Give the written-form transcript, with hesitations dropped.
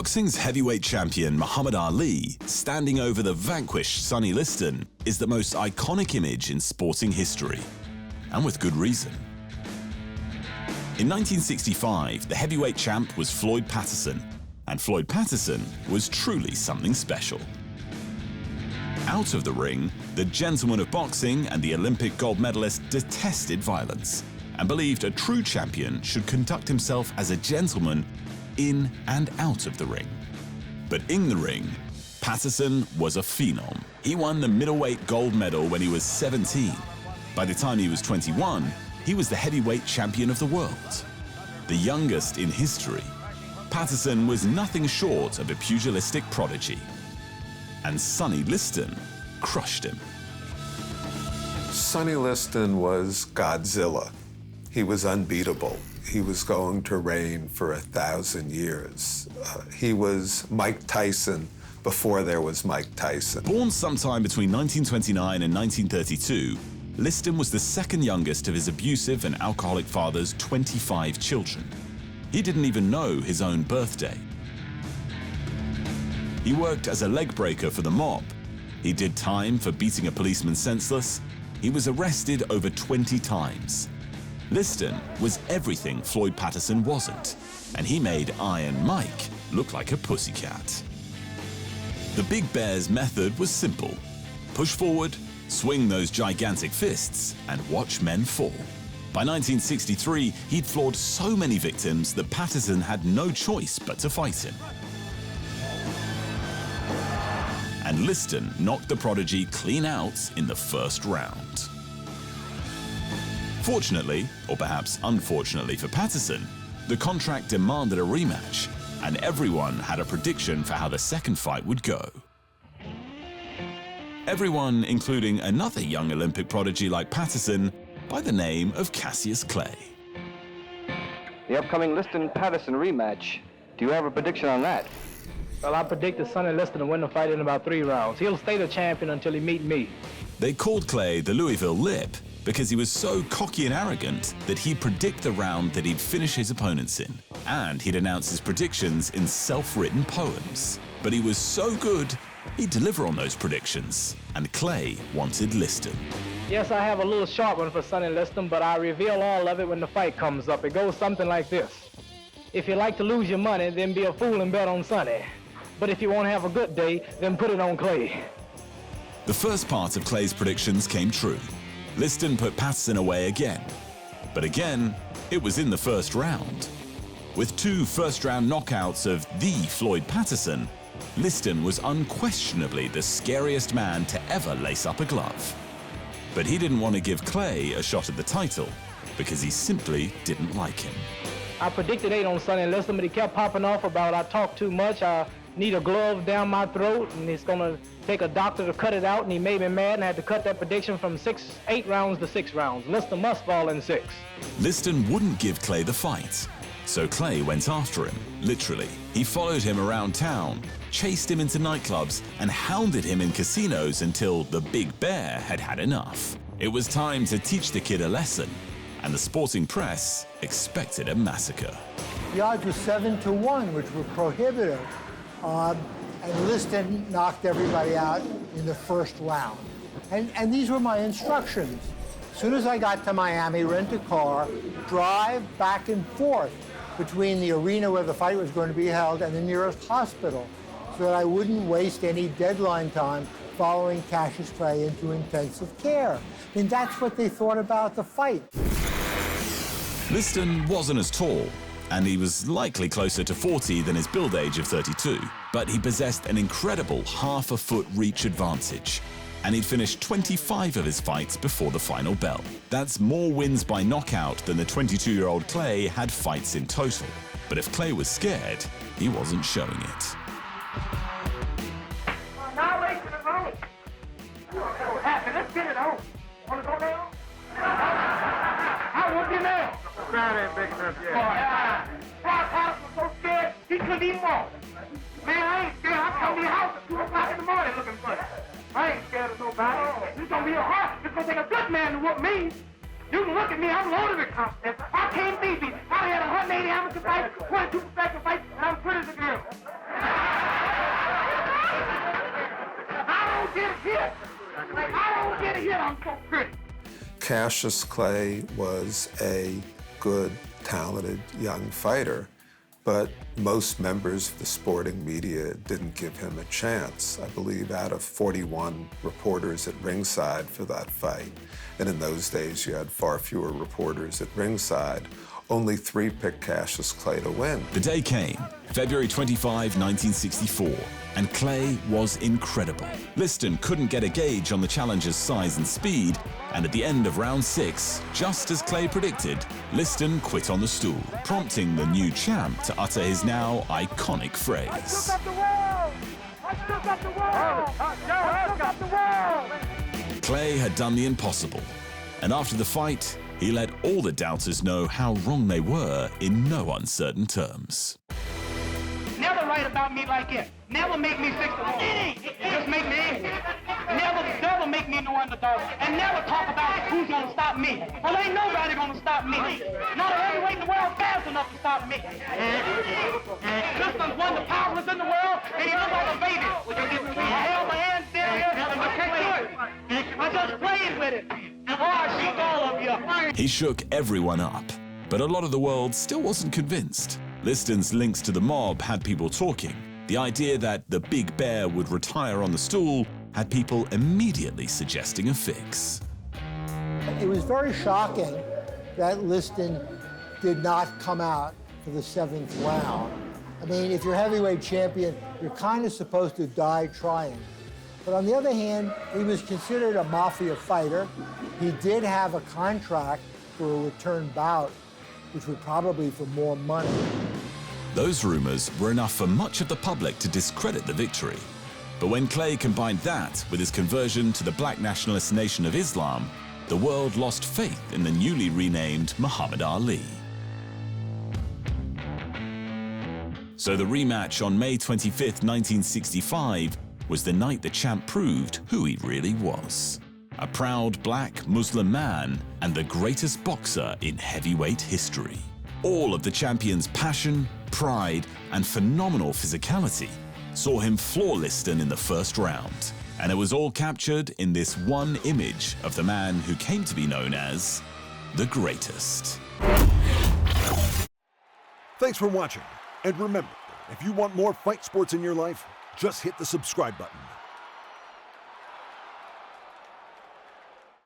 Boxing's heavyweight champion Muhammad Ali standing over the vanquished Sonny Liston is the most iconic image in sporting history, and with good reason. In 1965, the heavyweight champ was Floyd Patterson, and Floyd Patterson was truly something special. Out of the ring, the gentleman of boxing and the Olympic gold medalist detested violence and believed a true champion should conduct himself as a gentleman in and out of the ring. But in the ring, Patterson was a phenom. He won the middleweight gold medal when he was 17. By the time he was 21, he was the heavyweight champion of the world. The youngest in history, Patterson was nothing short of a pugilistic prodigy. And Sonny Liston crushed him. Sonny Liston was Godzilla. He was unbeatable. He was going to reign for 1,000 years. He was Mike Tyson before there was Mike Tyson. Born sometime between 1929 and 1932, Liston was the second youngest of his abusive and alcoholic father's 25 children. He didn't even know his own birthday. He worked as a leg breaker for the mob. He did time for beating a policeman senseless. He was arrested over 20 times. Liston was everything Floyd Patterson wasn't, and he made Iron Mike look like a pussycat. The Big Bear's method was simple. Push forward, swing those gigantic fists, and watch men fall. By 1963, he'd floored so many victims that Patterson had no choice but to fight him. And Liston knocked the prodigy clean out in the first round. Fortunately, or perhaps unfortunately for Patterson, the contract demanded a rematch, and everyone had a prediction for how the second fight would go. Everyone, including another young Olympic prodigy like Patterson by the name of Cassius Clay. The upcoming Liston-Patterson rematch. Do you have a prediction on that? Well, I predicted Sonny Liston to win the fight in about 3 rounds. He'll stay the champion until he meets me. They called Clay the Louisville Lip because he was so cocky and arrogant that he'd predict the round that he'd finish his opponents in. And he'd announce his predictions in self-written poems. But he was so good, he'd deliver on those predictions. And Clay wanted Liston. Yes, I have a little sharp one for Sonny Liston, but I reveal all of it when the fight comes up. It goes something like this. If you like to lose your money, then be a fool and bet on Sonny. But if you want to have a good day, then put it on Clay. The first part of Clay's predictions came true. Liston put Patterson away again. But again, it was in the first round. With 2 first-round knockouts of the Floyd Patterson, Liston was unquestionably the scariest man to ever lace up a glove. But he didn't want to give Clay a shot at the title because he simply didn't like him. I predicted 8 on Sonny Liston, but he kept popping off about I talk too much, I need a glove down my throat, and it's gonna take a doctor to cut it out, and he made me mad, and I had to cut that prediction from 8 rounds to 6 rounds. Liston must fall in 6. Liston wouldn't give Clay the fight, so Clay went after him, literally. He followed him around town, chased him into nightclubs, and hounded him in casinos until the Big Bear had had enough. It was time to teach the kid a lesson, and the sporting press expected a massacre. The odds were 7-1, which were prohibitive. And Liston knocked everybody out in the first round. And these were my instructions. As soon as I got to Miami, rent a car, drive back and forth between the arena where the fight was going to be held and the nearest hospital, so that I wouldn't waste any deadline time following Cassius Clay into intensive care. I mean, that's what they thought about the fight. Liston wasn't as tall, and he was likely closer to 40 than his build age of 32. But he possessed an incredible half-a-foot reach advantage, and he'd finished 25 of his fights before the final bell. That's more wins by knockout than the 22-year-old Clay had fights in total. But if Clay was scared, he wasn't showing it. Now wait for the moment. What's happening? Let's get it on. Want to go now? I whoop you now. The crowd ain't big enough yet. Floyd Patterson was so scared, he couldn't even walk. Man, I ain't scared. I come to your house at 2 o'clock in the morning looking for you. I ain't scared of nobody. It's gonna be a hard. It's gonna take a good man to whoop me. You can look at me. I'm loaded with confidence. I can't beat me. I had 180 amateur fights, 22 professional fights, and I'm pretty as a girl. don't get hit. I don't get hit. I'm so pretty. Cassius Clay was a good, talented young fighter, but most members of the sporting media didn't give him a chance. I believe out of 41 reporters at ringside for that fight, and in those days you had far fewer reporters at ringside, only 3 picked Cassius Clay to win. The day came, February 25, 1964, and Clay was incredible. Liston couldn't get a gauge on the challenger's size and speed, and at the end of round 6, just as Clay predicted, Liston quit on the stool, prompting the new champ to utter his now iconic phrase. I took up the world! I took up the world! I took up the world! Clay had done the impossible, and after the fight, he let all the doubters know how wrong they were in no uncertain terms. Never write about me like it. Never make me 6 to 1. Just make me angry. Never make me no underdog. And never talk about who's gonna stop me. Well, ain't nobody gonna stop me. Not a heavyweight in the world fast enough to stop me. Liston's one of the powerless in the world, and he looks like a baby. I held my hand down here, and I can't do it. I just played with it. Oh, I shook all of you. He shook everyone up, but a lot of the world still wasn't convinced. Liston's links to the mob had people talking. The idea that the big bear would retire on the stool had people immediately suggesting a fix. It was very shocking that Liston did not come out for the 7th round. I mean, if you're heavyweight champion, you're kind of supposed to die trying. But on the other hand, he was considered a mafia fighter. He did have a contract for a return bout, which would probably be for more money. Those rumors were enough for much of the public to discredit the victory. But when Clay combined that with his conversion to the black nationalist Nation of Islam, the world lost faith in the newly renamed Muhammad Ali. So the rematch on May 25th, 1965 was the night the champ proved who he really was. A proud black Muslim man and the greatest boxer in heavyweight history. All of the champion's passion, pride, and phenomenal physicality saw him floor Liston in the first round. And it was all captured in this one image of the man who came to be known as the greatest. Thanks for watching. And remember, if you want more fight sports in your life, just hit the subscribe button.